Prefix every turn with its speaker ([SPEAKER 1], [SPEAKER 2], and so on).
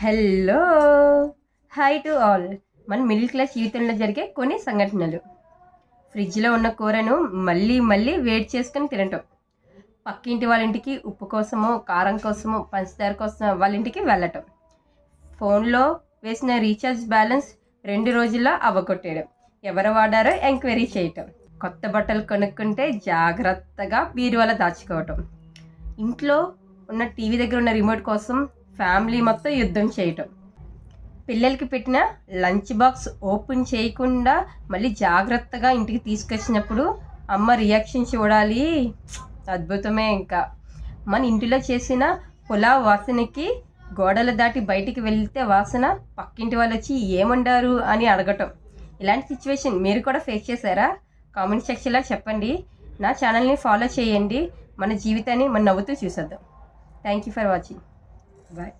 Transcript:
[SPEAKER 1] Hello, hi to all. మన middle class జీవితంలో జరిగే కొన్ని సంఘటనలు. ఫ్రిడ్జ్లో ఉన్న కూరను మళ్ళీ మళ్ళీ వేడి చేసుకొని తినటం, పక్కింటి వాళ్ళ ఇంటికి ఉప్పు కోసమో కారం కోసమో పంచదార కోసమో వాళ్ళ ఇంటికి వెళ్ళటం, ఫోన్లో వేసిన రీఛార్జ్ బ్యాలెన్స్ 2 రోజుల్లో అవ్వగొట్టేయడం, ఎవరు వాడారో ఎంక్వైరీ చేయటం, కొత్త బట్టలు కొనుక్కుంటే జాగ్రత్తగా బీరువాలో దాచుకోవటం, ఇంట్లో ఉన్న టీవీ దగ్గర ఉన్న రిమోట్ కోసం ఫ్యామిలీ మొత్తం యుద్ధం చేయటం, పిల్లలకి పెట్టిన లంచ్ బాక్స్ ఓపెన్ చేయకుండా మళ్ళీ జాగ్రత్తగా ఇంటికి తీసుకొచ్చినప్పుడు అమ్మ రియాక్షన్ చూడాలి, అద్భుతమే. ఇంకా మన ఇంటిలో చేసిన పులావ్ వాసనకి గోడలు దాటి బయటికి వెళ్తే వాసన పక్కింటి వాళ్ళు వచ్చి ఏమంటారు అని అడగటం. ఇలాంటి సిచ్యువేషన్ మీరు కూడా ఫేస్ చేశారా? కామెంట్ సెక్షన్లో చెప్పండి. నా ఛానల్ని ఫాలో చేయండి. మన జీవితాన్ని మనం నవ్వుతూ చూసేద్దాం. Thank you for watching. Bye.